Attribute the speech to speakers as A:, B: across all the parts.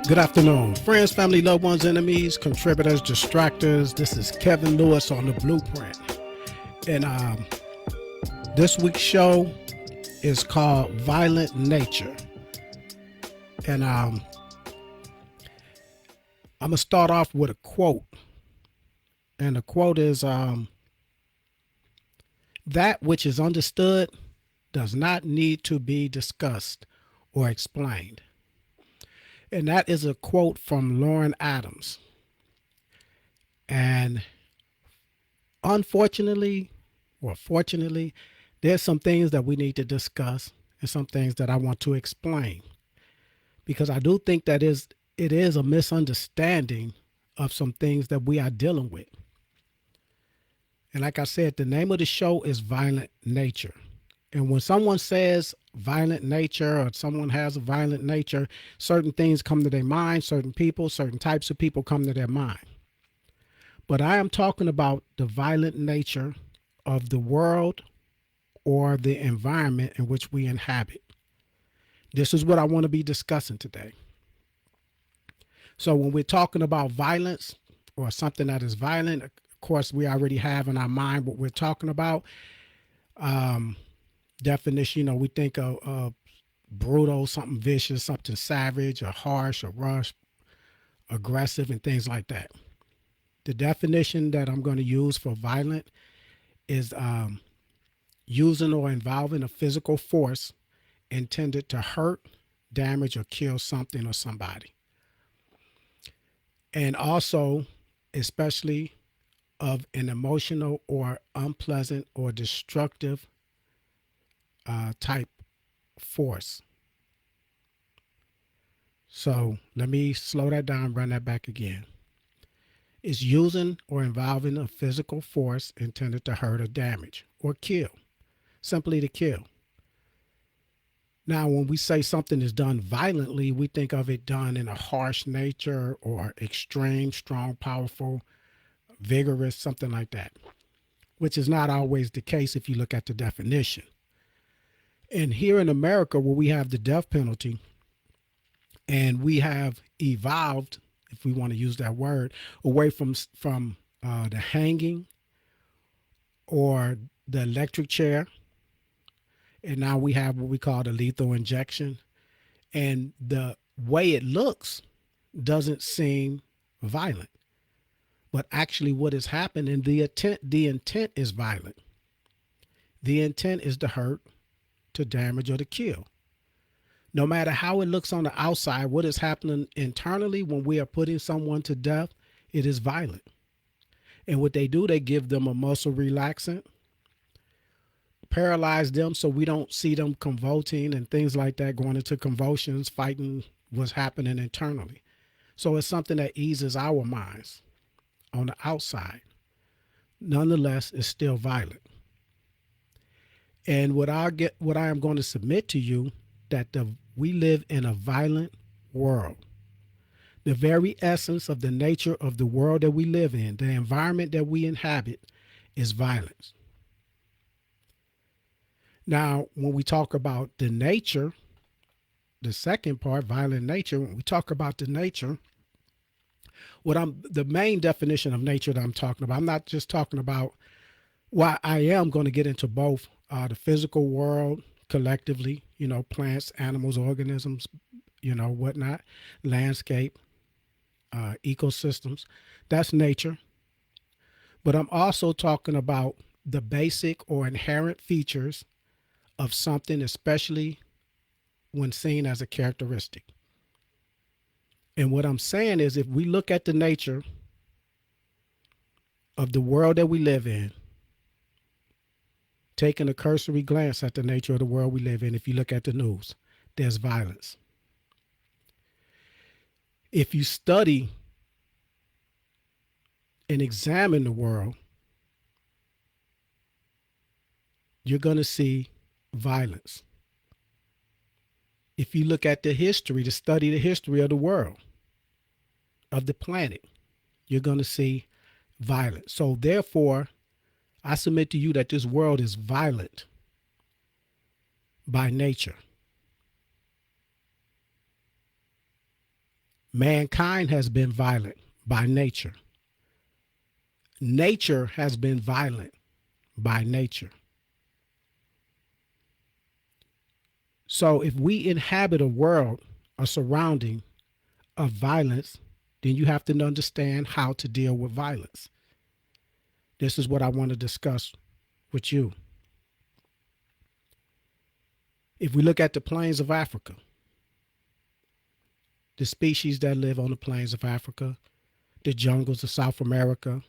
A: Good afternoon, friends, family, loved ones, enemies, contributors, distractors. This is Kevin Lewis on the Blueprint. And this week's show is called Violent Nature. And I'm going to start off with a quote. And the quote is, that which is understood does not need to be discussed or explained. And that is a quote from Lauren Adams. And unfortunately, or fortunately, there's some things that we need to discuss and some things that I want to explain. Because I do think that it is a misunderstanding of some things that we are dealing with. And like I said, the name of the show is Violent Nature. And when someone says violent nature or someone has a violent nature, certain things come to their mind, certain people, certain types of people come to their mind. But I am talking about the violent nature of the world or the environment in which we inhabit. This is what I want to be discussing today. So when we're talking about violence or something that is violent, of course, we already have in our mind what we're talking about. Definition, we think of brutal, something vicious, something savage or harsh or rough, aggressive, and things like that. The definition that I'm going to use for violent is using or involving a physical force intended to hurt, damage, or kill something or somebody. And also, especially of an emotional or unpleasant or destructive type force. So let me slow that down, run that back again. It's using or involving a physical force intended to hurt or damage or kill, simply to kill. Now, when we say something is done violently, we think of it done in a harsh nature or extreme, strong, powerful, vigorous, something like that, which is not always the case if you look at the definition. And here in America, where we have the death penalty, and we have evolved, if we want to use that word, away from the hanging or the electric chair, and now we have what we call the lethal injection. And the way it looks doesn't seem violent, but actually, what has happened, and the intent is violent. The intent is to hurt, to damage, or to kill. No matter how it looks on the outside, what is happening internally when we are putting someone to death, it is violent. And what they do, they give them a muscle relaxant, paralyze them so we don't see them convulsing and things like that, going into convulsions, fighting what's happening internally. So it's something that eases our minds on the outside. Nonetheless, it's still violent. And what I am going to submit to you, that we live in a violent world. The very essence of the nature of the world that we live in, the environment that we inhabit, is violence. Now, when we talk about the nature, the second part, violent nature, when we talk about the nature, the main definition of nature that I'm talking about, I'm not just talking about, well, I am going to get into both the physical world collectively, plants, animals, organisms, whatnot, landscape, ecosystems. That's nature. But I'm also talking about the basic or inherent features of something, especially when seen as a characteristic. And what I'm saying is, if we look at the nature of the world that we live in, taking a cursory glance at the nature of the world we live in, if you look at the news, there's violence. If you study and examine the world, you're going to see violence. If you look at to study the history of the world, of the planet, you're going to see violence. So therefore, I submit to you that this world is violent by nature. Mankind has been violent by nature. Nature has been violent by nature. So if we inhabit a world, a surrounding of violence, then you have to understand how to deal with violence. This is what I want to discuss with you. If we look at the plains of Africa, the species that live on the plains of Africa, the jungles of South America,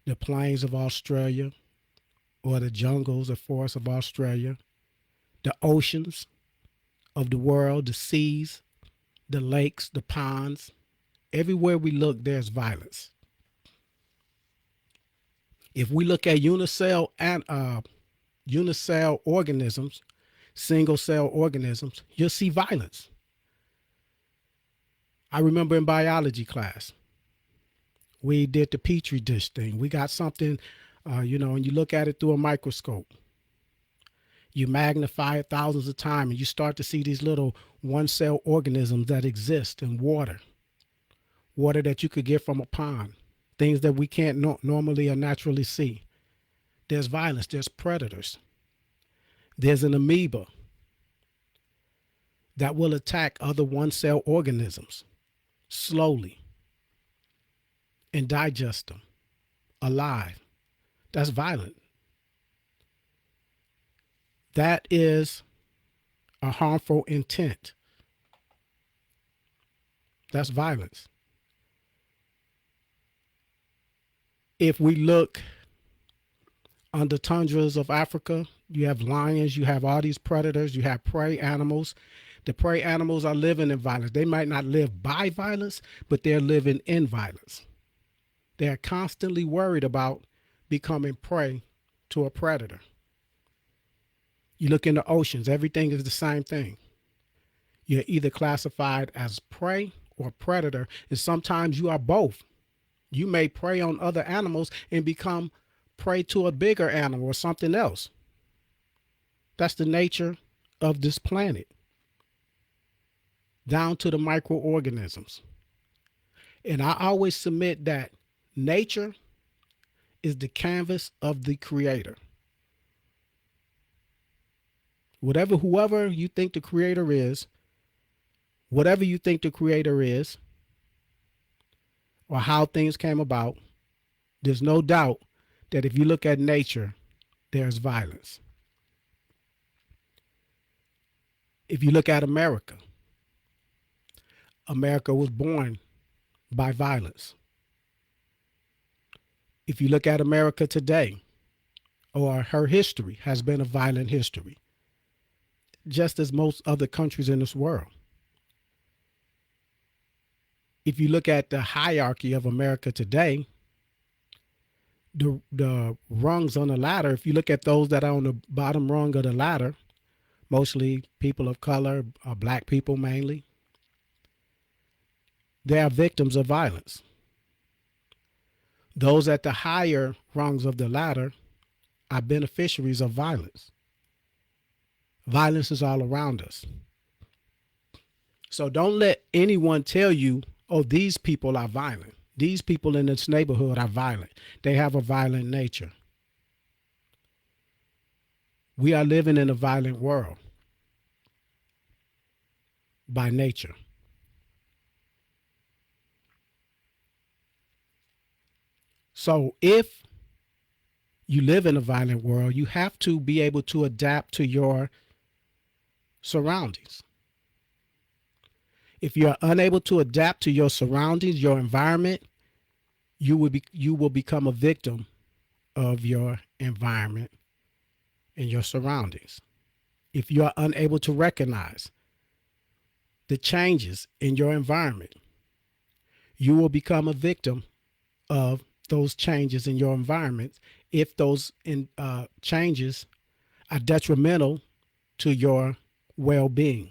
A: the plains of Australia, or the jungles or forests of Australia, the oceans of the world, the seas, the lakes, the ponds, everywhere we look, there's violence. If we look at unicell organisms, single cell organisms, you'll see violence. I remember in biology class, we did the petri dish thing. We got something, and you look at it through a microscope. You magnify it thousands of times, and you start to see these little one-cell organisms that exist in water that you could get from a pond, things that we can't normally or naturally see. There's violence. There's predators. There's an amoeba that will attack other one-cell organisms slowly and digest them alive. That's violent. That is a harmful intent. That's violence. If we look on the tundras of Africa, you have lions, you have all these predators, you have prey animals. The prey animals are living in violence. They might not live by violence, but they're living in violence. They're constantly worried about becoming prey to a predator. You look in the oceans, everything is the same thing. You're either classified as prey or predator, and sometimes you are both. You may prey on other animals and become prey to a bigger animal or something else. That's the nature of this planet, down to the microorganisms. And I always submit that nature is the canvas of the creator. Whoever you think the creator is, whatever you think the creator is, or how things came about, there's no doubt that if you look at nature, there's violence. If you look at America, America was born by violence. If you look at America today, or her history has been a violent history, just as most other countries in this world. If you look at the hierarchy of America today, the rungs on the ladder, if you look at those that are on the bottom rung of the ladder, mostly people of color, black people mainly, they are victims of violence. Those at the higher rungs of the ladder are beneficiaries of violence. Violence is all around us. So don't let anyone tell you, oh, these people are violent. These people in this neighborhood are violent. They have a violent nature. We are living in a violent world by nature. So if you live in a violent world, you have to be able to adapt to your surroundings. If you're unable to adapt to your surroundings, your environment, you will become a victim of your environment and your surroundings. If you're unable to recognize the changes in your environment, you will become a victim of those changes in your environment if those changes are detrimental to your well-being.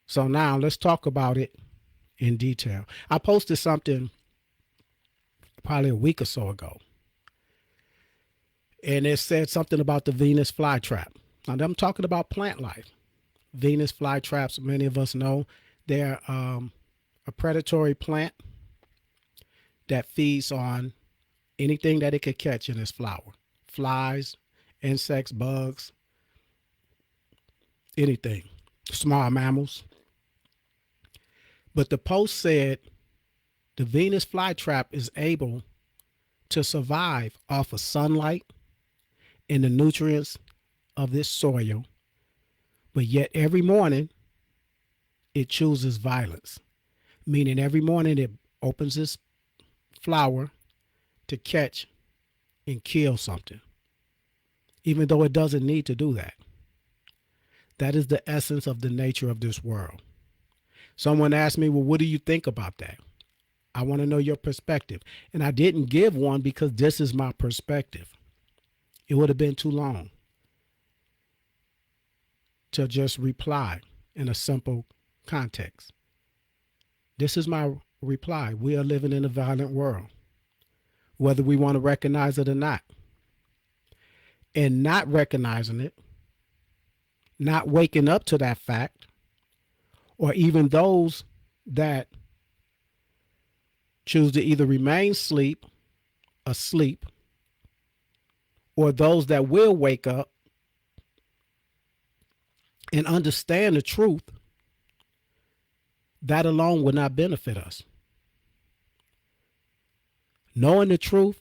A: So now let's talk about it in detail. I posted something probably a week or so ago, and it said something about the Venus flytrap. Now I'm talking about plant life. Venus flytraps, many of us know, they're a predatory plant that feeds on anything that it could catch in its flower. Flies, insects, bugs, anything. Small mammals. But the post said the Venus flytrap is able to survive off of sunlight and the nutrients of this soil, but yet every morning it chooses violence, meaning every morning it opens its flower to catch and kill something, even though it doesn't need to do that. That is the essence of the nature of this world. Someone asked me, well, what do you think about that? I want to know your perspective. And I didn't give one because this is my perspective. It would have been too long to just reply in a simple context. This is my reply. We are living in a violent world, whether we want to recognize it or not. And not recognizing it, not waking up to that fact, or even those that choose to either remain asleep, or those that will wake up and understand the truth, that alone will not benefit us. Knowing the truth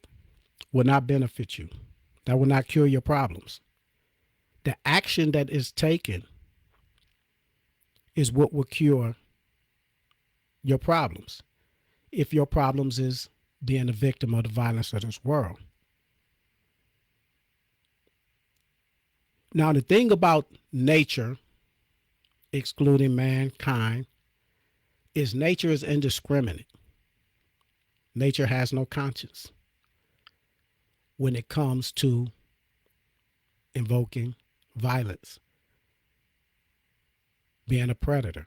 A: will not benefit you. That will not cure your problems. The action that is taken is what will cure your problems. If your problems is being a victim of the violence of this world. Now, the thing about nature, excluding mankind, is nature is indiscriminate. Nature has no conscience when it comes to invoking violence, being a predator.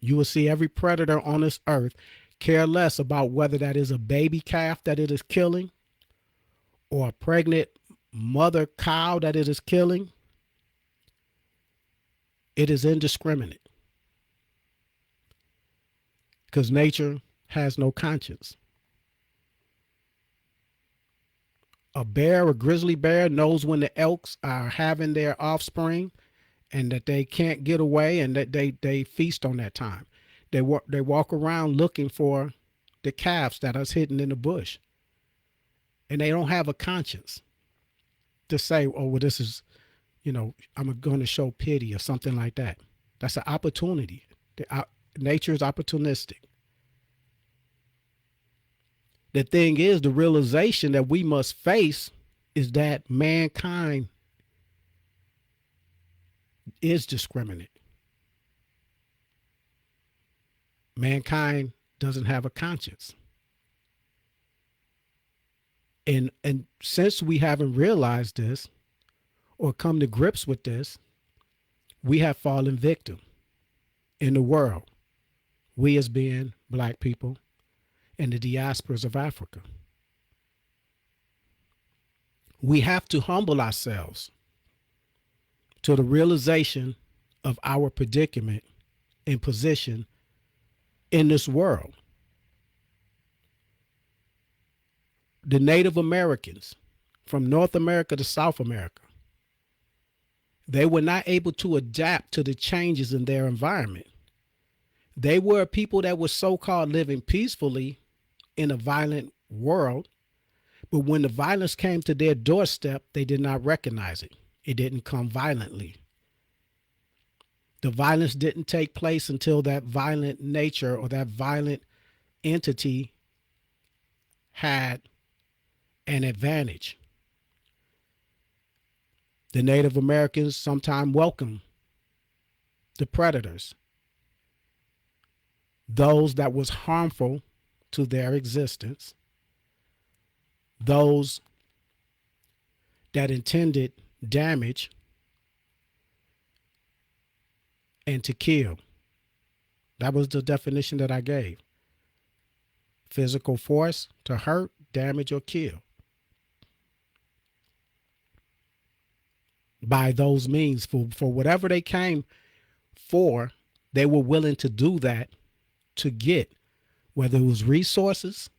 A: You will see every predator on this earth care less about whether that is a baby calf that it is killing or a pregnant mother cow that it is killing. It is indiscriminate because nature has no conscience. A bear, a grizzly bear, knows when the elks are having their offspring and that they can't get away, and that they feast on that time. They walk around looking for the calves that are hidden in the bush. And they don't have a conscience to say, oh, well, this is, I'm going to show pity or something like that. That's an opportunity. Nature is opportunistic. The thing is, the realization that we must face is that mankind is discriminate. Mankind doesn't have a conscience. And since we haven't realized this or come to grips with this, we have fallen victim in the world. We as being black people and the diasporas of Africa. We have to humble ourselves to the realization of our predicament and position in this world. The Native Americans from North America to South America, they were not able to adapt to the changes in their environment. They were people that were so-called living peacefully in a violent world, but when the violence came to their doorstep, they did not recognize it. It didn't come violently. The violence didn't take place until that violent nature or that violent entity had an advantage. The Native Americans sometimes welcomed the predators, those that was harmful to their existence, those that intended damage and to kill. That was the definition that I gave. Physical force to hurt, damage, or kill. By those means, for whatever they came for, they were willing to do that to get, whether it was resources,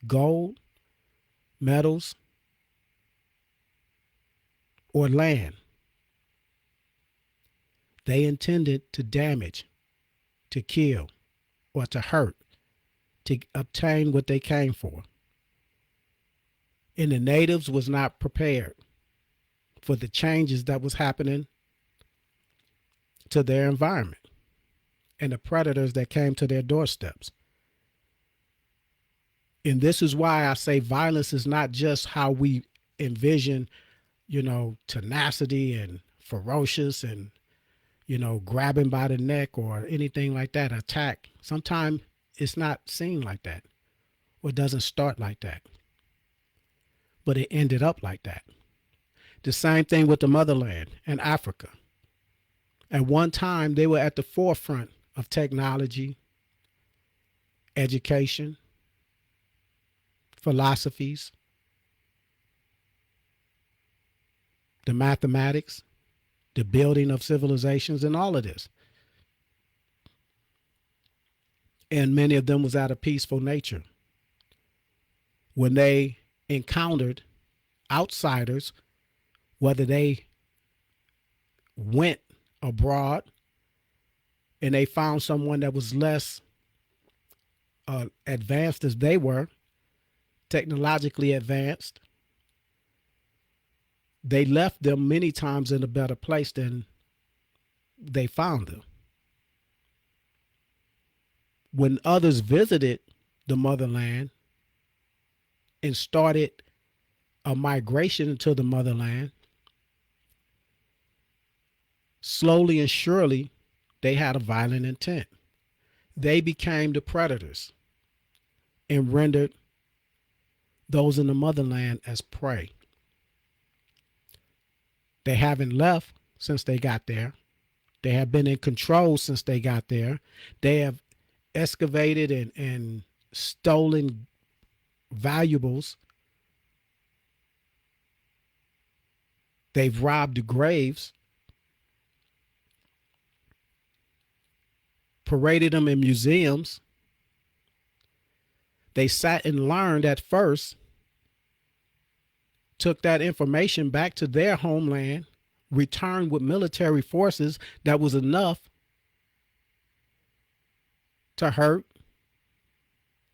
A: gold, metals, or land. They intended to damage, to kill, or to hurt, to obtain what they came for. And the natives was not prepared for the changes that was happening to their environment and the predators that came to their doorsteps. And this is why I say violence is not just how we envision, tenacity and ferocious and, grabbing by the neck or anything like that, attack. Sometimes it's not seen like that, or it doesn't start like that. But it ended up like that. The same thing with the motherland and Africa. At one time, they were at the forefront of technology, education, philosophies, the mathematics, the building of civilizations, and all of this. And many of them was out of peaceful nature. When they encountered outsiders, whether they went abroad and they found someone that was less advanced as they were, technologically advanced, they left them many times in a better place than they found them. When others visited the motherland and started a migration into the motherland, slowly and surely, they had a violent intent. They became the predators and rendered those in the motherland as prey. They haven't left since they got there. They have been in control since they got there. They have excavated and stolen valuables. They've robbed the graves, paraded them in museums. They sat and learned at first, took that information back to their homeland, returned with military forces that was enough to hurt,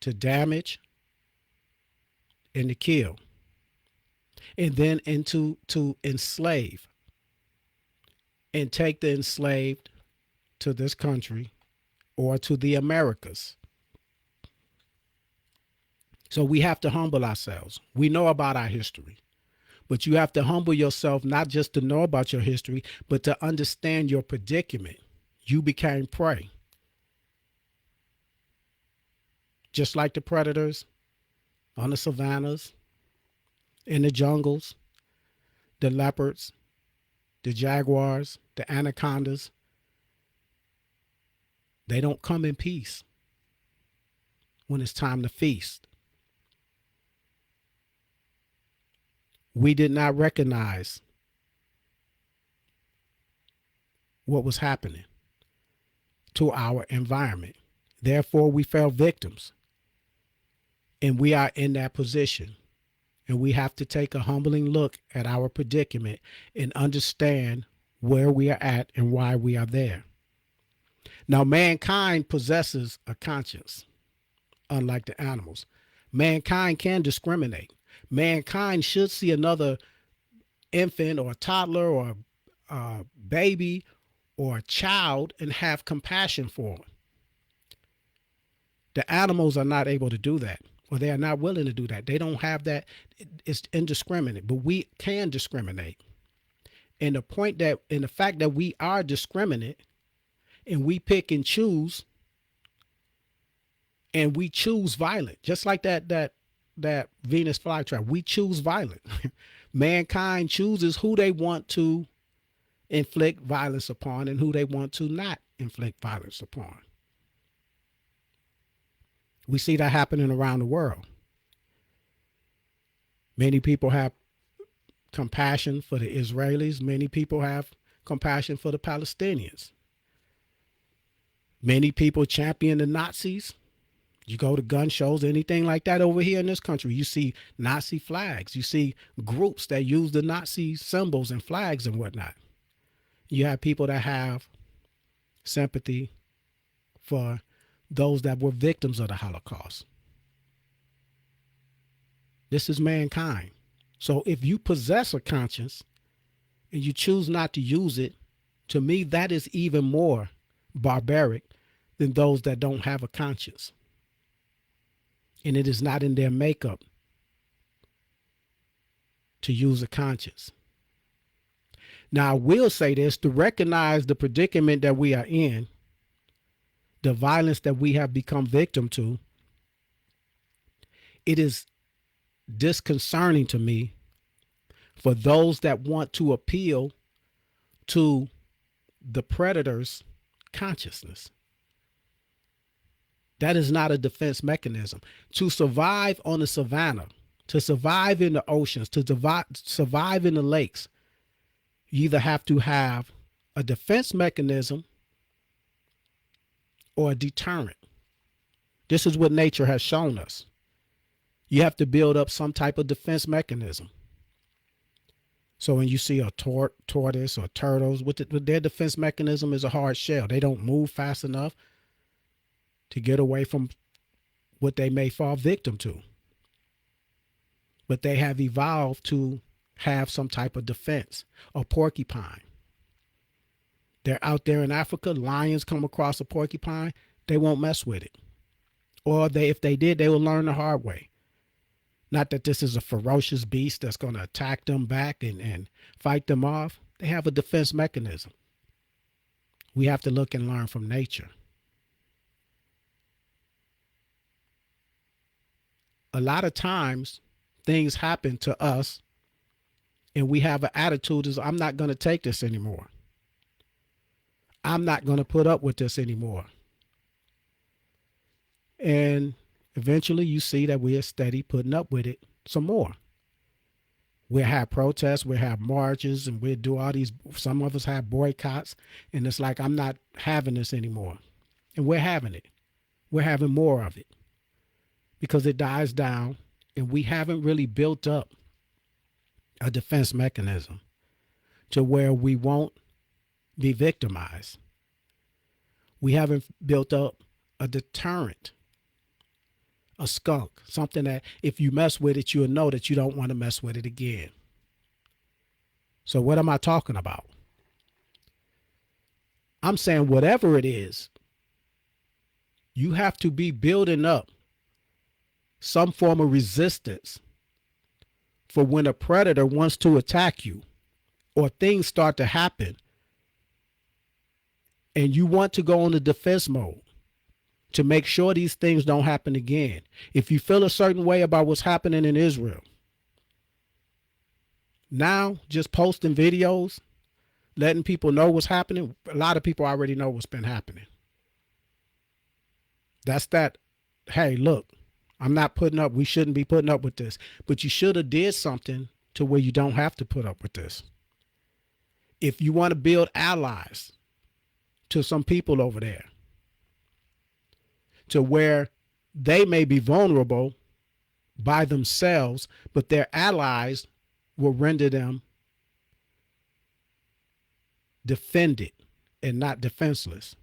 A: to damage, and to kill. And then to enslave and take the enslaved to this country or to the Americas. So we have to humble ourselves. We know about our history, but you have to humble yourself, not just to know about your history, but to understand your predicament. You became prey. Just like the predators on the savannas, in the jungles, the leopards, the jaguars, the anacondas. They don't come in peace when it's time to feast. We did not recognize what was happening to our environment. Therefore, we fell victims. And we are in that position. And we have to take a humbling look at our predicament and understand where we are at and why we are there. Now, mankind possesses a conscience, unlike the animals. Mankind can discriminate. Mankind should see another infant or a toddler or a baby or a child and have compassion for it. The animals are not able to do that, or they are not willing to do that. They don't have that. It's indiscriminate, but we can discriminate. And the fact that we are discriminate and we pick and choose, and we choose violent, just like that Venus flytrap. We choose violent. Mankind chooses who they want to inflict violence upon and who they want to not inflict violence upon. We see that happening around the world. Many people have compassion for the Israelis. Many people have compassion for the Palestinians. Many people champion the Nazis. You go to gun shows, anything like that over here in this country, you see Nazi flags. You see groups that use the Nazi symbols and flags and whatnot. You have people that have sympathy for those that were victims of the Holocaust. This is mankind. So if you possess a conscience and you choose not to use it, to me, that is even more barbaric than those that don't have a conscience. And it is not in their makeup to use a conscience. Now, I will say this, to recognize the predicament that we are in, the violence that we have become victim to, it is disconcerting to me for those that want to appeal to the predator's consciousness. That is not a defense mechanism. To survive on the savannah, to survive in the oceans, to survive in the lakes, you either have to have a defense mechanism or a deterrent. This is what nature has shown us. You have to build up some type of defense mechanism. So when you see a tortoise or turtles, with their defense mechanism is a hard shell. They don't move fast enough to get away from what they may fall victim to. But they have evolved to have some type of defense. A porcupine. They're out there in Africa, lions come across a porcupine, they won't mess with it. Or if they did, they will learn the hard way. Not that this is a ferocious beast that's going to attack them back and fight them off. They have a defense mechanism. We have to look and learn from nature. A lot of times things happen to us and we have an attitude is, I'm not going to take this anymore. I'm not going to put up with this anymore. And eventually you see that we are steady putting up with it some more. We'll have protests, we'll have marches, and we'll do all these, some of us have boycotts, and it's like, I'm not having this anymore. And we're having it. We're having more of it because it dies down and we haven't really built up a defense mechanism to where we won't be victimized. We haven't built up a deterrent, a skunk, something that if you mess with it, you'll know that you don't want to mess with it again. So what am I talking about? I'm saying whatever it is, you have to be building up some form of resistance for when a predator wants to attack you or things start to happen and you want to go on the defense mode to make sure these things don't happen again. If you feel a certain way about what's happening in Israel, now just posting videos, letting people know what's happening, a lot of people already know what's been happening. That's that, hey, look, I'm not putting up, we shouldn't be putting up with this, but you should have did something to where you don't have to put up with this. If you want to build allies to some people over there, to where they may be vulnerable by themselves, but their allies will render them defended and not defenseless.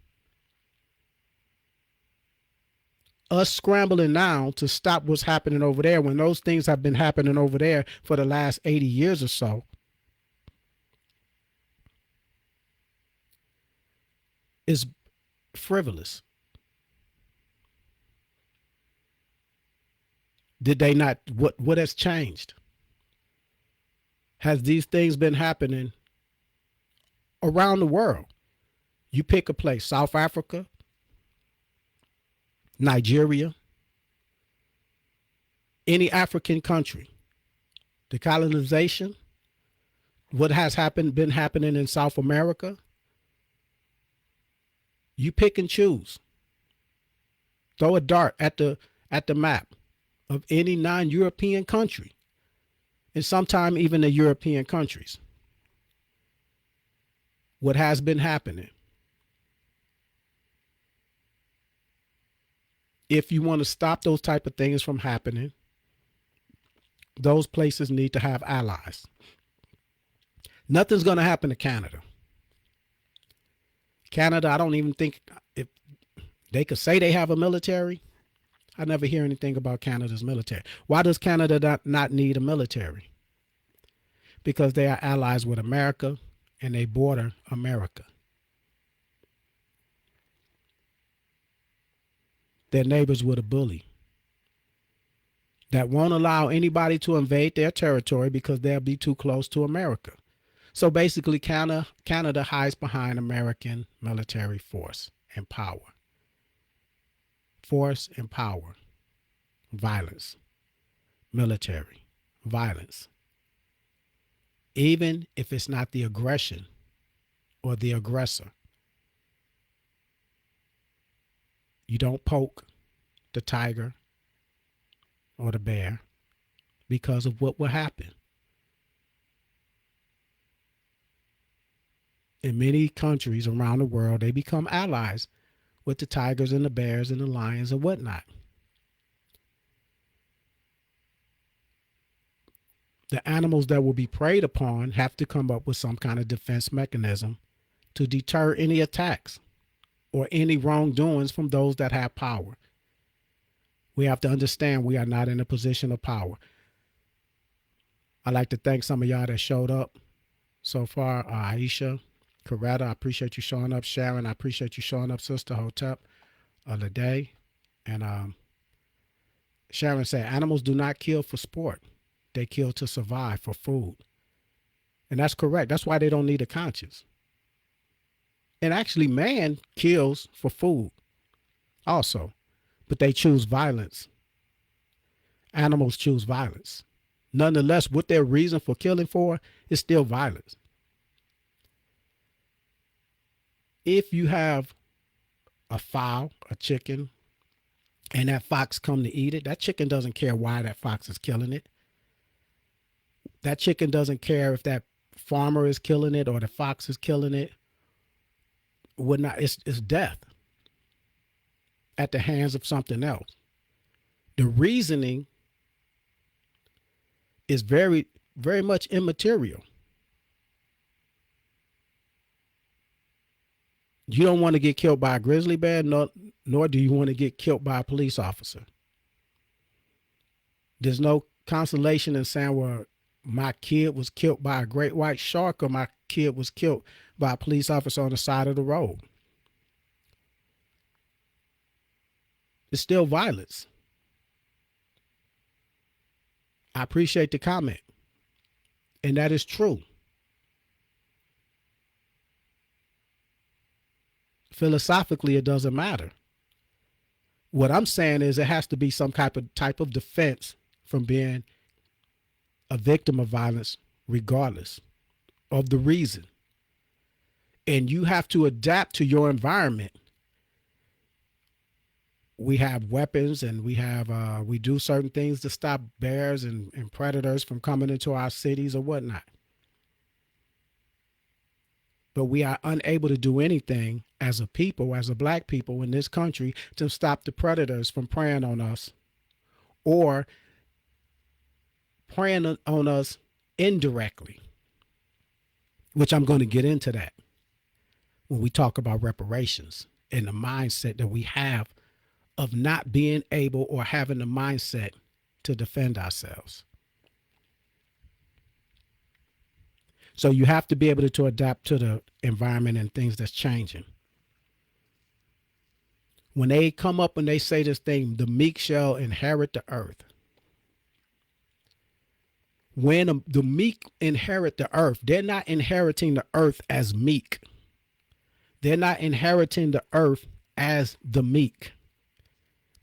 A: Us scrambling now to stop what's happening over there when those things have been happening over there for the last 80 years or so is frivolous. Did they not, what has changed? Has these things been happening around the world? You pick a place, South Africa, Nigeria, any African country, the colonization, what has been happening in South America, you pick and choose. Throw a dart at the map of any non-European country, and sometimes even the European countries. What has been happening? If you want to stop those type of things from happening, those places need to have allies. Nothing's going to happen to Canada. Canada, I don't even think if they could say they have a military. I never hear anything about Canada's military. Why does Canada not need a military? Because they are allies with America and they border America. They're neighbors with a bully that won't allow anybody to invade their territory because they'll be too close to America. So basically, Canada hides behind American military force and power. Force and power. Violence. Military. Violence. Even if it's not the aggression or the aggressor. You don't poke the tiger or the bear because of what will happen. In many countries around the world, they become allies with the tigers and the bears and the lions and whatnot. The animals that will be preyed upon have to come up with some kind of defense mechanism to deter any attacks or any wrongdoings from those that have power. We have to understand we are not in a position of power. I'd like to thank some of y'all that showed up so far. Aisha, Coretta, I appreciate you showing up. Sharon, I appreciate you showing up. Sister Hotep, Lede. And Sharon said, animals do not kill for sport. They kill to survive, for food. And that's correct. That's why they don't need a conscience. And actually, man kills for food also. But they choose violence. Animals choose violence. Nonetheless, what their reason for killing for is still violence. If you have a fowl, a chicken, and that fox come to eat it, that chicken doesn't care why that fox is killing it. That chicken doesn't care if that farmer is killing it or the fox is killing it. It's death at the hands of something else. The reasoning is very, very much immaterial. You don't want to get killed by a grizzly bear, nor do you want to get killed by a police officer. There's no consolation in saying, well, my kid was killed by a great white shark or my kid was killed by a police officer on the side of the road. It's still violence. I appreciate the comment. And that is true. Philosophically, it doesn't matter. What I'm saying is it has to be some type of defense from being a victim of violence, regardless of the reason. And you have to adapt to your environment. We have weapons and we do certain things to stop bears and predators from coming into our cities or whatnot. But we are unable to do anything as a people, as a black people in this country, to stop the predators from preying on us or preying on us indirectly, which I'm going to get into that when we talk about reparations and the mindset that we have of not being able or having the mindset to defend ourselves. So you have to be able to adapt to the environment and things that's changing. When they come up and they say this thing, the meek shall inherit the earth. When the meek inherit the earth, they're not inheriting the earth as meek. They're not inheriting the earth as the meek.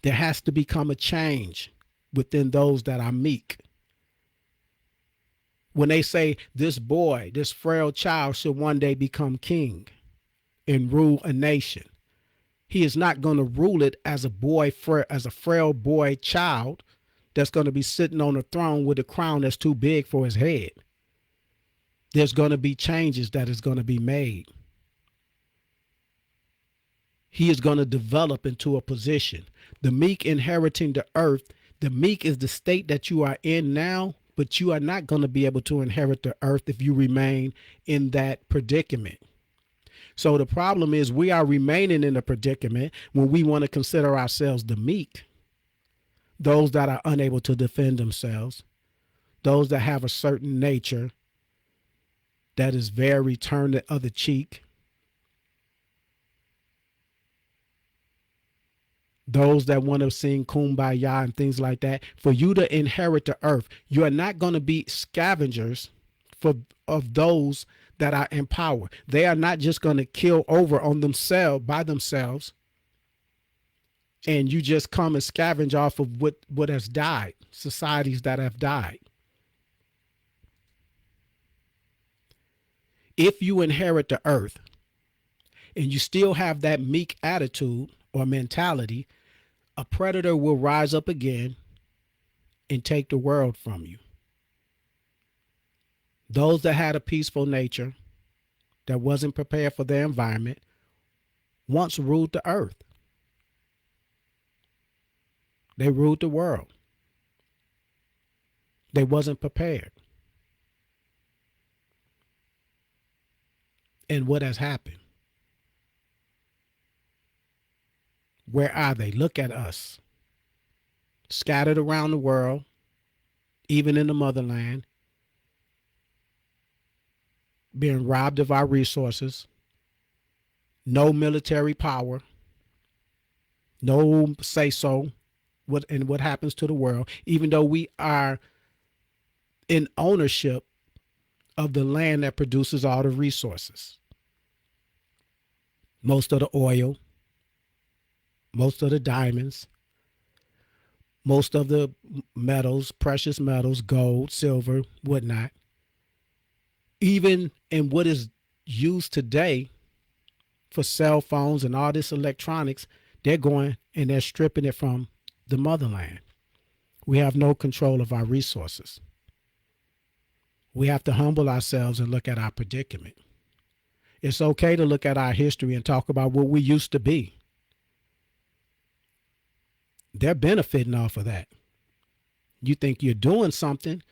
A: There has to become a change within those that are meek. When they say this boy, this frail child should one day become king and rule a nation, he is not going to rule it as a boy, as a frail boy child that's going to be sitting on a throne with a crown that's too big for his head. There's going to be changes that is going to be made. He is going to develop into a position. The meek inheriting the earth. The meek is the state that you are in now, but you are not going to be able to inherit the earth if you remain in that predicament. So the problem is we are remaining in a predicament when we want to consider ourselves the meek, those that are unable to defend themselves, those that have a certain nature that is very turn the other cheek, those that want to sing kumbaya and things like that. For you to inherit the earth, you are not going to be scavengers for of those that are in power. They are not just going to kill over on themselves by themselves, and you just come and scavenge off of what has died, societies that have died. If you inherit the earth and you still have that meek attitude or mentality, a predator will rise up again and take the world from you. Those that had a peaceful nature, that wasn't prepared for their environment, once ruled the earth. They ruled the world. They wasn't prepared. And what has happened? Where are they? Look at us. Scattered around the world, even in the motherland, being robbed of our resources, no military power, no say so what happens to the world, even though we are in ownership of the land that produces all the resources. Most of the oil, most of the diamonds, most of the metals, precious metals, gold, silver, whatnot. Even in what is used today for cell phones and all this electronics, they're going and they're stripping it from the motherland. We have no control of our resources. We have to humble ourselves and look at our predicament. It's okay to look at our history and talk about what we used to be. They're benefiting off of that. You think you're doing something,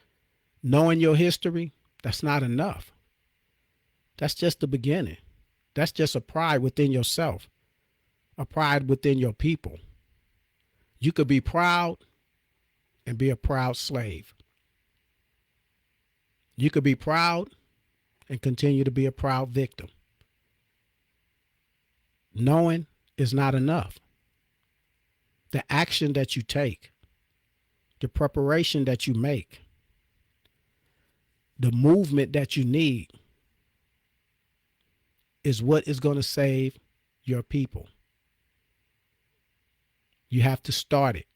A: knowing your history, that's not enough. That's just the beginning. That's just a pride within yourself, a pride within your people. You could be proud and be a proud slave. You could be proud and continue to be a proud victim. Knowing is not enough. The action that you take, the preparation that you make, the movement that you need is what is going to save your people. You have to start it.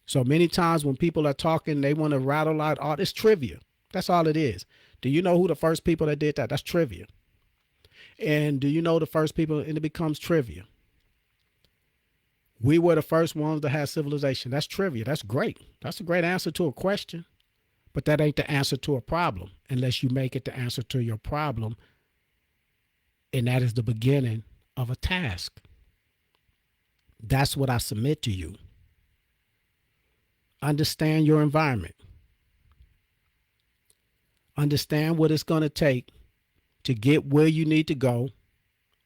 A: So many times when people are talking, they want to rattle out all this trivia. That's all it is. Do you know who the first people that did that? That's trivia. And do you know the first people, and it becomes trivia. We were the first ones to have civilization. That's trivia. That's great. That's a great answer to a question. But that ain't the answer to a problem unless you make it the answer to your problem. And that is the beginning of a task. That's what I submit to you. Understand your environment. Understand what it's going to take to get where you need to go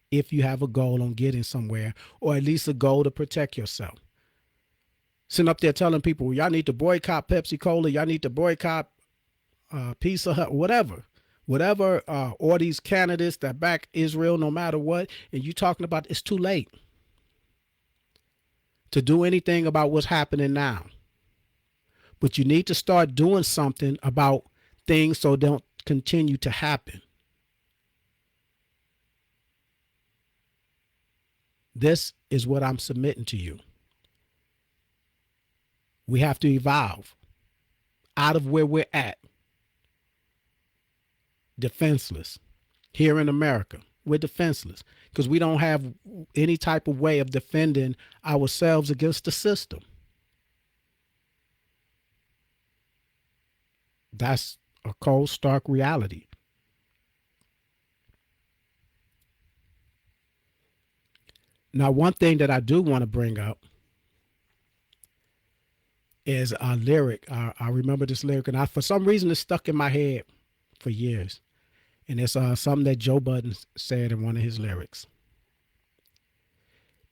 A: if you have a goal on getting somewhere, or at least a goal to protect yourself. Sitting up there telling people, y'all need to boycott Pepsi Cola, y'all need to boycott Pizza Hut, whatever, or these candidates that back Israel no matter what, and you talking about it's too late to do anything about what's happening now. But you need to start doing something about things so they don't continue to happen. This is what I'm submitting to you. We have to evolve out of where we're at. Defenseless. Here in America, we're defenseless because we don't have any type of way of defending ourselves against the system. That's a cold, stark reality. Now, one thing that I do want to bring up is a lyric. I remember this lyric, and for some reason it's stuck in my head for years. And it's something that Joe Budden said in one of his lyrics.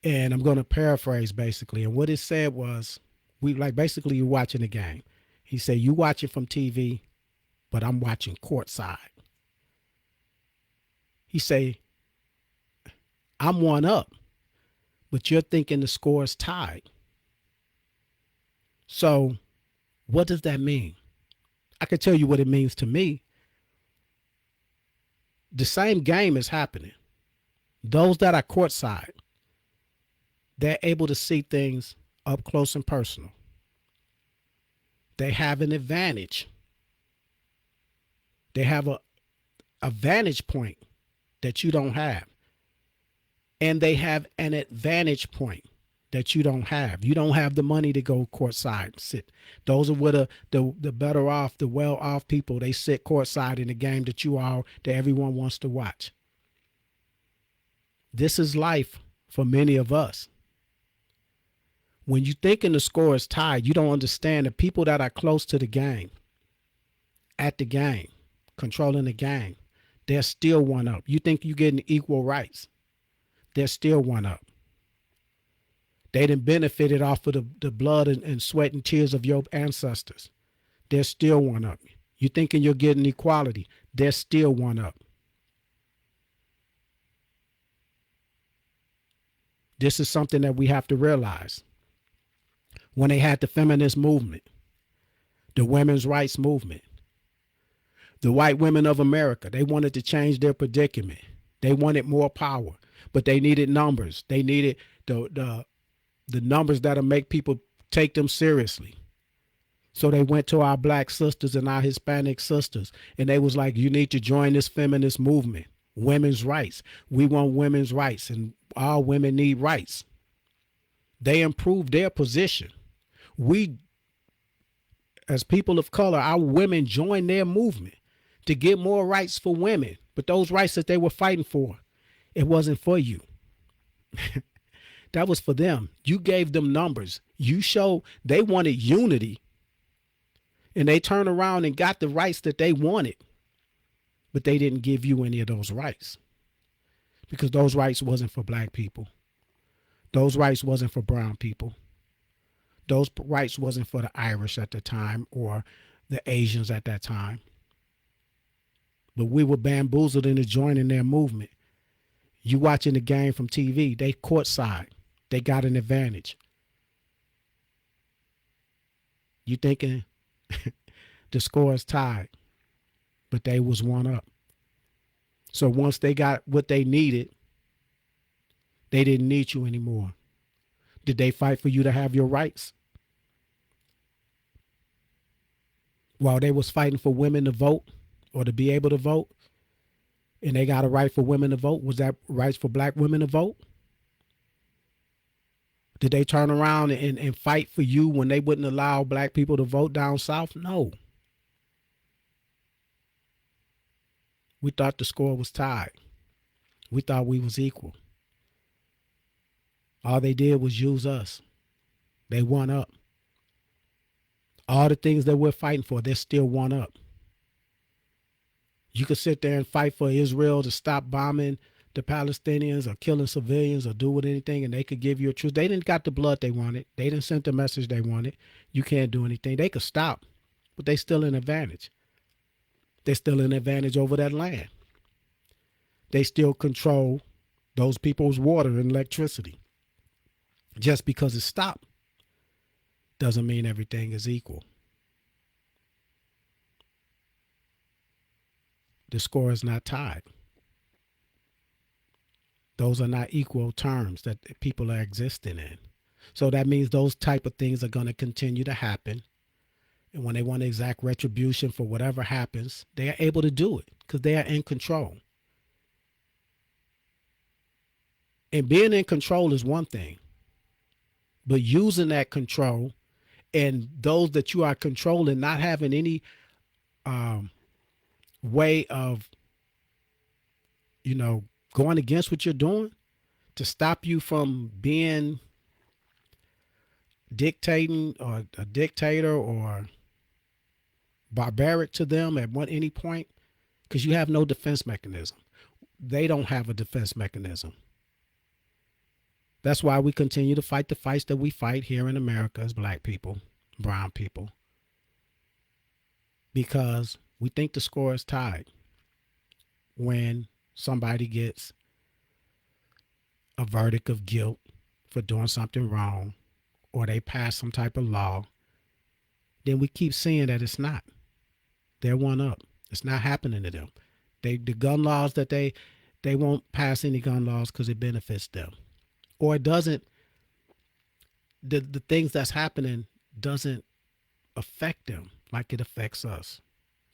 A: And I'm going to paraphrase basically. And what it said was, we like basically you're watching the game. He said, you watch it from TV, but I'm watching courtside. He say, I'm one up, but you're thinking the score is tied. So what does that mean? I can tell you what it means to me. The same game is happening. Those that are courtside, they're able to see things up close and personal. They have an advantage. They have a vantage point that you don't have. And they have an advantage point that you don't have. You don't have the money to go courtside and sit. Those are where the better off, the well off people, they sit courtside in the game that everyone wants to watch. This is life for many of us. When you thinking the score is tied, you don't understand the people that are close to the game, at the game, controlling the game, they're still one up. You think you're getting equal rights. They're still one up. They done benefited off of the blood and sweat and tears of your ancestors. They're still one up. You thinking you're getting equality. They're still one up. This is something that we have to realize. When they had the feminist movement, the women's rights movement, the white women of America, they wanted to change their predicament. They wanted more power, but they needed numbers. They needed the numbers that'll make people take them seriously. So they went to our black sisters and our Hispanic sisters, and they was like, you need to join this feminist movement, women's rights. We want women's rights, and all women need rights. They improved their position. We, as people of color, our women joined their movement to get more rights for women. But those rights that they were fighting for, it wasn't for you. That was for them. You gave them numbers. You showed they wanted unity. And they turned around and got the rights that they wanted. But they didn't give you any of those rights. Because those rights wasn't for black people. Those rights wasn't for brown people. Those rights wasn't for the Irish at the time or the Asians at that time. But we were bamboozled into joining their movement. You watching the game from TV, they courtside. They got an advantage. You thinking the score is tied, but they was one up. So once they got what they needed, they didn't need you anymore. Did they fight for you to have your rights? While they was fighting for women to vote or to be able to vote, and they got a right for women to vote, was that rights for black women to vote? Did they turn around and fight for you when they wouldn't allow black people to vote down south? No. We thought the score was tied. We thought we was equal. All they did was use us. They won up. All the things that we're fighting for, they're still one up. You could sit there and fight for Israel to stop bombing the Palestinians or killing civilians or doing anything, and they could give you a truce. They didn't got the blood they wanted. They didn't send the message they wanted. You can't do anything. They could stop, but they still an advantage. They're still an advantage over that land. They still control those people's water and electricity. Just because it stopped doesn't mean everything is equal. The score is not tied. Those are not equal terms that people are existing in. So that means those type of things are going to continue to happen. And when they want to exact retribution for whatever happens, they are able to do it because they are in control. And being in control is one thing. But using that control and those that you are controlling not having any way of, going against what you're doing to stop you from being dictating or a dictator or barbaric to them at any point, because you have no defense mechanism. They don't have a defense mechanism. That's why we continue to fight the fights that we fight here in America as black people, brown people, because we think the score is tied when somebody gets a verdict of guilt for doing something wrong or they pass some type of law. Then we keep seeing that it's not. They're one up. It's not happening to them. The gun laws that they won't pass any gun laws because it benefits them, or it doesn't. The things that's happening doesn't affect them like it affects us.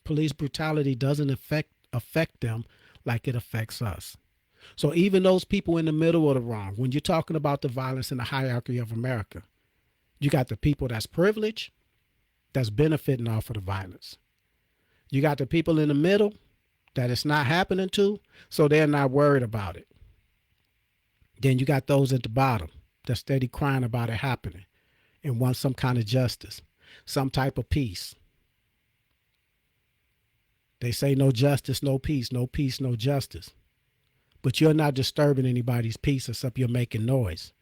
A: Police brutality doesn't affect them like it affects us. So even those people in the middle of the wrong, when you're talking about the violence in the hierarchy of America, you got the people that's privileged, that's benefiting off of the violence. You got the people in the middle that it's not happening to, so they're not worried about it. Then you got those at the bottom that's steady crying about it happening and want some kind of justice, some type of peace. They say no justice, no peace, no peace, no justice. But you're not disturbing anybody's peace except you're making noise.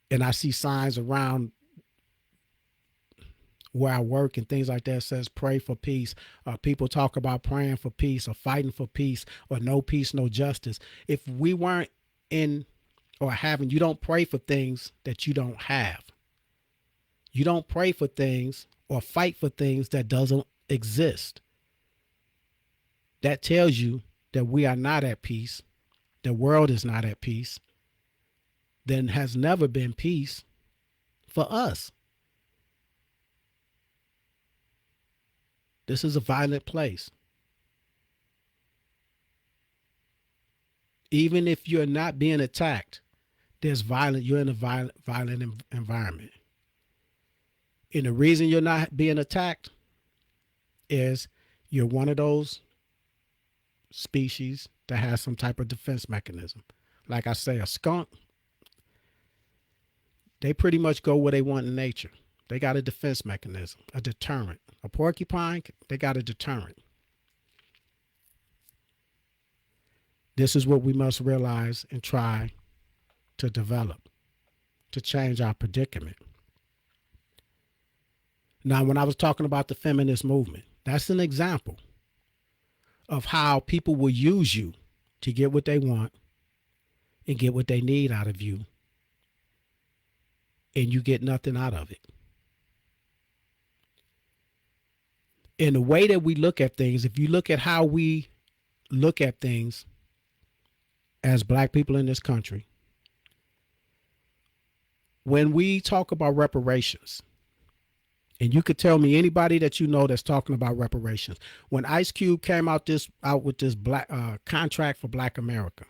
A: And I see signs around where I work and things like that says pray for peace. People talk about praying for peace or fighting for peace or no peace, no justice. If we weren't in or having, you don't pray for things that you don't have. You don't pray for things or fight for things that doesn't exist. That tells you that we are not at peace. The world is not at peace. Then has never been peace for us. This is a violent place. Even if you're not being attacked, you're in a violent environment. And the reason you're not being attacked is you're one of those species that has some type of defense mechanism. Like I say, a skunk, they pretty much go where they want in nature. They got a defense mechanism, a deterrent. A porcupine, they got a deterrent. This is what we must realize and try to develop to change our predicament. Now, when I was talking about the feminist movement, that's an example of how people will use you to get what they want and get what they need out of you, and you get nothing out of it. In the way that we look at things, if you look at how we look at things as black people in this country, when we talk about reparations, and you could tell me anybody that you know that's talking about reparations, when Ice Cube came out with this black contract for Black America,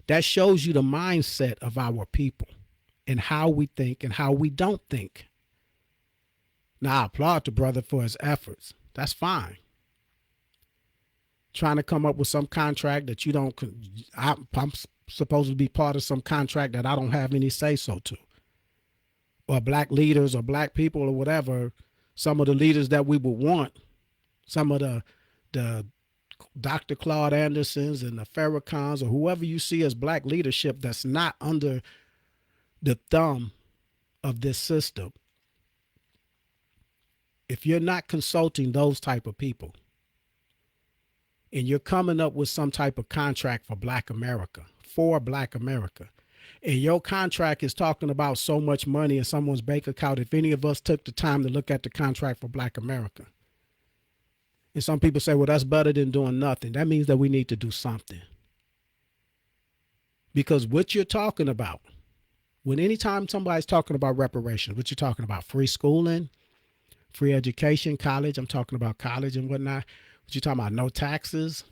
A: that shows you the mindset of our people and how we think and how we don't think. Now, I applaud the brother for his efforts. That's fine. Trying to come up with some contract that you don't, I'm supposed to be part of some contract that I don't have any say-so to. Or black leaders or black people or whatever, some of the leaders that we would want, some of the Dr. Claude Andersons and the Farrakhan's or whoever you see as black leadership that's not under the thumb of this system. If you're not consulting those type of people and you're coming up with some type of contract for Black America, and your contract is talking about so much money in someone's bank account, if any of us took the time to look at the contract for Black America, and some people say, well, that's better than doing nothing. That means that we need to do something. Because what you're talking about, anytime somebody's talking about reparations, what you're talking about, free schooling, free education, college. I'm talking about college and whatnot. What you talking about? No taxes.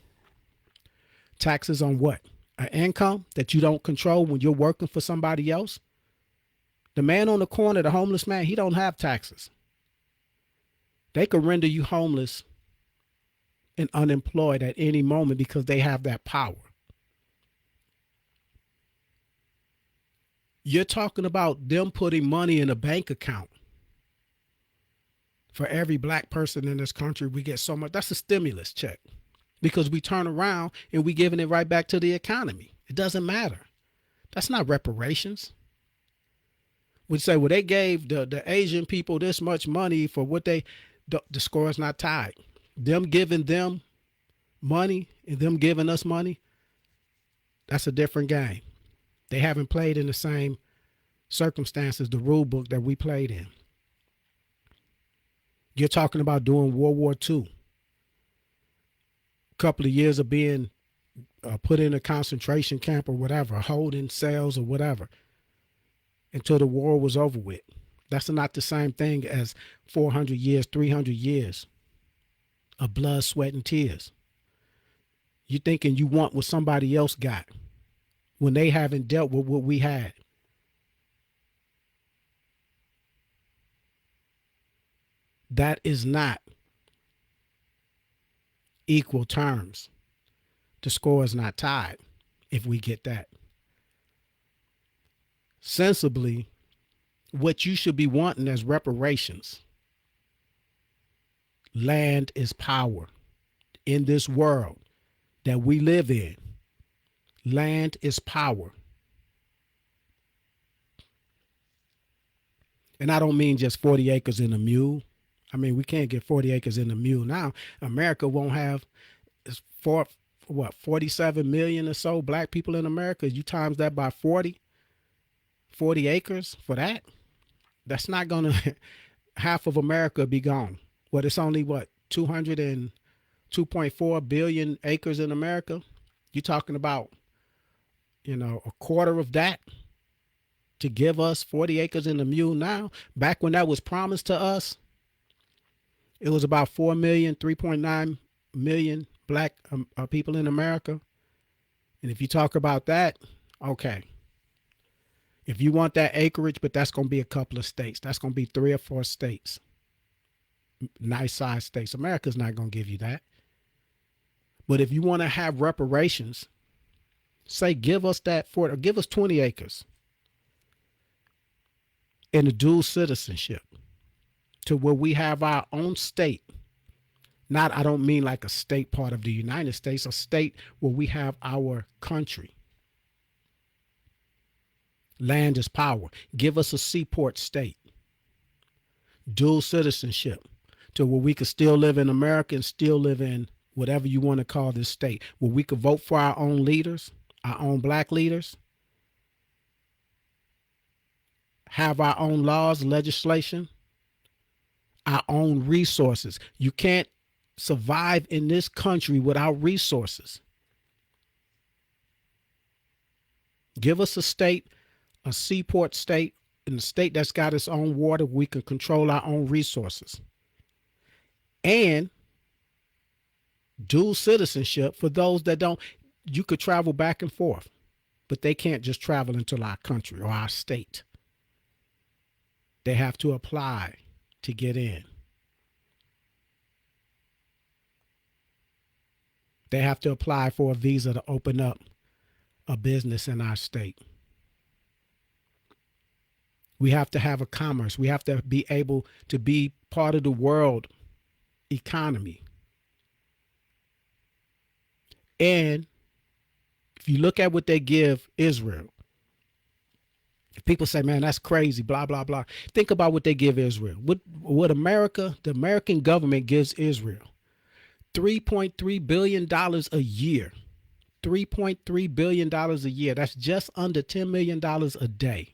A: Taxes on what? An income that you don't control when you're working for somebody else. The man on the corner, the homeless man, he don't have taxes. They could render you homeless and unemployed at any moment because they have that power. You're talking about them putting money in a bank account. For every black person in this country, we get so much. That's a stimulus check because we turn around and we giving it right back to the economy. It doesn't matter. That's not reparations. We say, well, they gave the Asian people this much money for what the score is not tied. Them giving them money and them giving us money, that's a different game. They haven't played in the same circumstances, the rule book that we played in. You're talking about doing World War II. A couple of years of being put in a concentration camp or whatever, holding cells or whatever, until the war was over with. That's not the same thing as 400 years, 300 years of blood, sweat, and tears. You thinking you want what somebody else got when they haven't dealt with what we had. That is not equal terms. The score is not tied if we get that. Sensibly, what you should be wanting as reparations. Land is power in this world that we live in. Land is power. And I don't mean just 40 acres in a mule. I mean, we can't get 40 acres in a mule now. America won't have 47 million or so black people in America. You times that by 40 acres for that. That's not going to, half of America be gone. Well, it's only 2.4 billion acres in America. You're talking about, a quarter of that to give us 40 acres in the mule now. Back when that was promised to us, it was about 4 million, 3.9 million black people in America. And if you talk about that, okay. If you want that acreage, but that's going to be a couple of states. That's going to be 3 or 4 states. Nice size states. America's not going to give you that. But if you want to have reparations, say give us that or give us 20 acres in a dual citizenship to where we have our own state. I don't mean like a state part of the United States, a state where we have our country. Land is power. Give us a seaport state. Dual citizenship to where we could still live in America and still live in whatever you want to call this state, where we could vote for our own leaders, our own black leaders, have our own laws, legislation, our own resources. You can't survive in this country without resources. Give us a state, a seaport state, in a state that's got its own water, we can control our own resources. And dual citizenship for those that don't, you could travel back and forth, but they can't just travel into our country or our state. They have to apply to get in. They have to apply for a visa to open up a business in our state. We have to have a commerce. We have to be able to be part of the world economy. And if you look at what they give Israel, people say, man, that's crazy, blah, blah, blah. Think about what they give Israel. What America, the American government gives Israel, $3.3 billion a year. $3.3 billion a year. That's just under $10 million a day.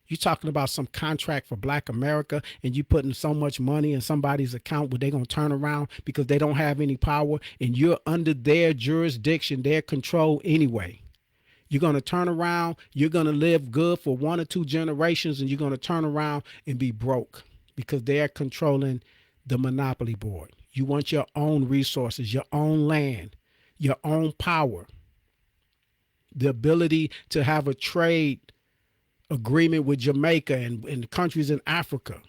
A: You're talking about some contract for Black America and you putting so much money in somebody's account where they're going to turn around because they don't have any power and you're under their jurisdiction, their control anyway. You're going to turn around, you're going to live good for 1 or 2 generations and you're going to turn around and be broke because they're controlling the monopoly board. You want your own resources, your own land, your own power, the ability to have a trade agreement with Jamaica and countries in Africa,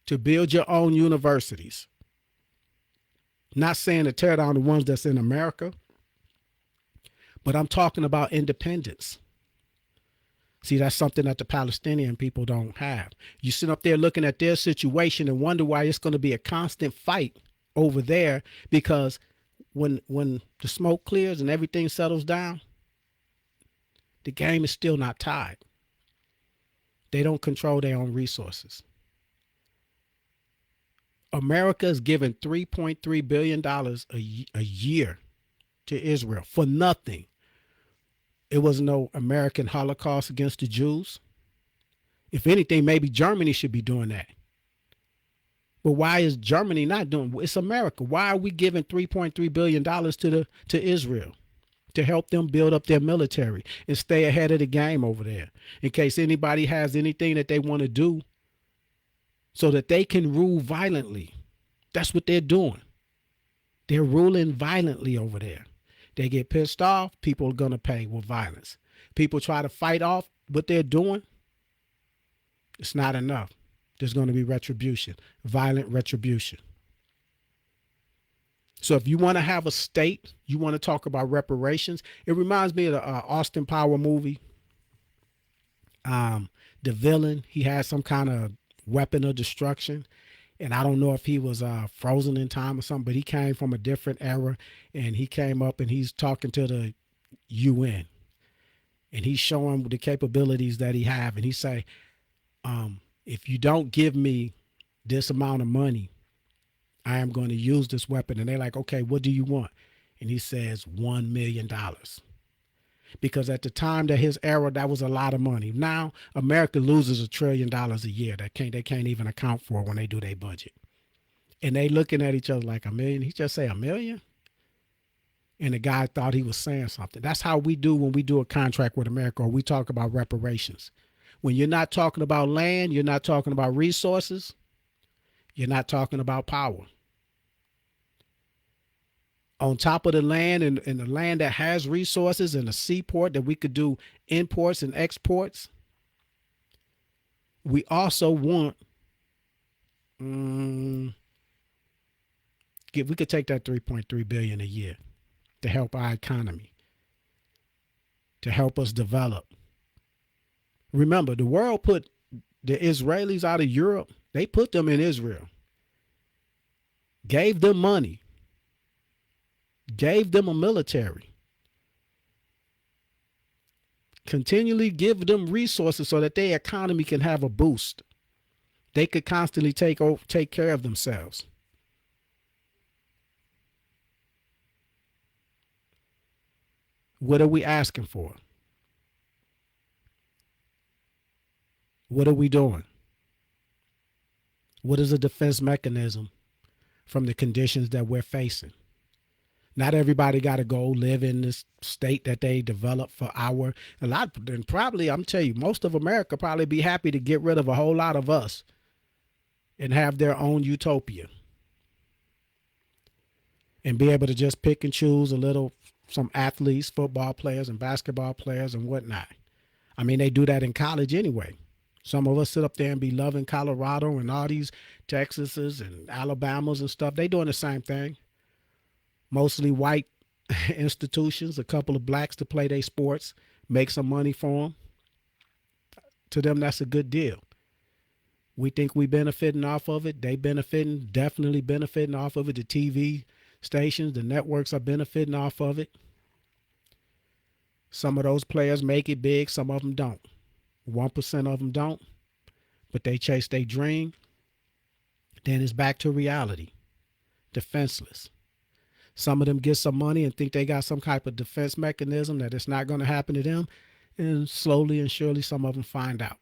A: to build your own universities. Not saying to tear down the ones that's in America, But I'm talking about independence. See, that's something that the Palestinian people don't have. You sit up there looking at their situation and wonder why it's going to be a constant fight over there, because when the smoke clears and everything settles down, the game is still not tied. They don't control their own resources. America is giving $3.3 billion a year to Israel for nothing. It was no American Holocaust against the Jews. If anything, maybe Germany should be doing that. But why is Germany not doing it? It's America. Why are we giving $3.3 billion to Israel to help them build up their military and stay ahead of the game over there in case anybody has anything that they want to do so that they can rule violently? That's what they're doing. They're ruling violently over there. They get pissed off, people are going to pay with violence. People try to fight off what they're doing. It's not enough. There's going to be retribution, violent retribution. So if you want to have a state, you want to talk about reparations. It reminds me of the Austin Power movie. The villain, he had some kind of weapon of destruction. And I don't know if he was frozen in time or something, but he came from a different era, and he came up and he's talking to the UN, and he's showing the capabilities that he have. And he say, if you don't give me this amount of money, I am going to use this weapon. And they're like, okay, what do you want? And he says $1 million. Because at the time that his era, that was a lot of money. Now America loses $1 trillion a year that they can't even account for when they do their budget. And they looking at each other like, $1 million? He just say $1 million? And the guy thought he was saying something. That's how we do when we do a contract with America, or we talk about reparations. When you're not talking about land, you're not talking about resources, you're not talking about power. On top of the land and the land that has resources and a seaport that we could do imports and exports, we also want, we could take that $3.3 billion a year to help our economy, to help us develop. Remember, the world put the Israelis out of Europe. They put them in Israel, gave them money, gave them a military, continually give them resources so that their economy can have a boost. They could constantly take care of themselves. What are we asking for? What are we doing? What is a defense mechanism from the conditions that we're facing? Not everybody got to go live in this state that they develop for and probably, I'm telling you, most of America probably be happy to get rid of a whole lot of us and have their own utopia and be able to just pick and choose some athletes, football players and basketball players and whatnot. I mean, they do that in college anyway. Some of us sit up there and be loving Colorado and all these Texases and Alabamas and stuff. They doing the same thing. Mostly white institutions, a couple of blacks to play their sports, make some money for them. To them, that's a good deal. We think we benefiting off of it. They definitely benefiting off of it. The TV stations, the networks are benefiting off of it. Some of those players make it big, some of them don't. 1% of them don't, but they chase their dream. Then it's back to reality, defenseless. Some of them get some money and think they got some type of defense mechanism that it's not going to happen to them, and slowly and surely some of them find out.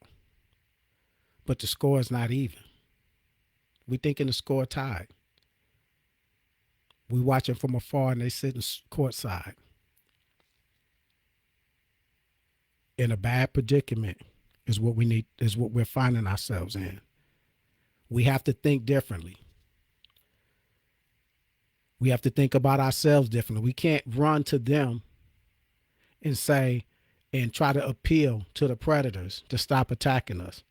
A: But the score is not even. We thinking the score tied. We watching from afar and they sitting courtside in a bad predicament is what we're finding ourselves in. We have to think differently. We have to think about ourselves differently. We can't run to them and say and try to appeal to the predators to stop attacking us.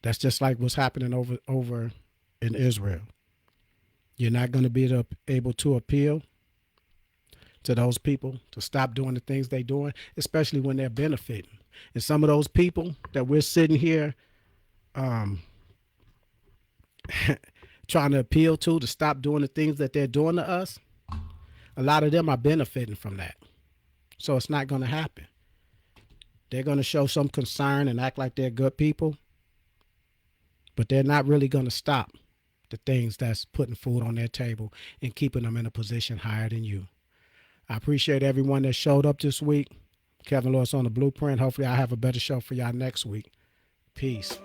A: That's just like what's happening over in Israel. You're not going to be able to appeal to those people to stop doing the things they're doing, especially when they're benefiting. And some of those people that we're sitting here um, trying to appeal to stop doing the things that they're doing to us, a lot of them are benefiting from that. So it's not going to happen. They're going to show some concern and act like they're good people, but they're not really going to stop the things that's putting food on their table and keeping them in a position higher than you. I appreciate everyone that showed up this week. Kevin Lewis on the Blueprint. Hopefully I'll have a better show for y'all next week. Peace.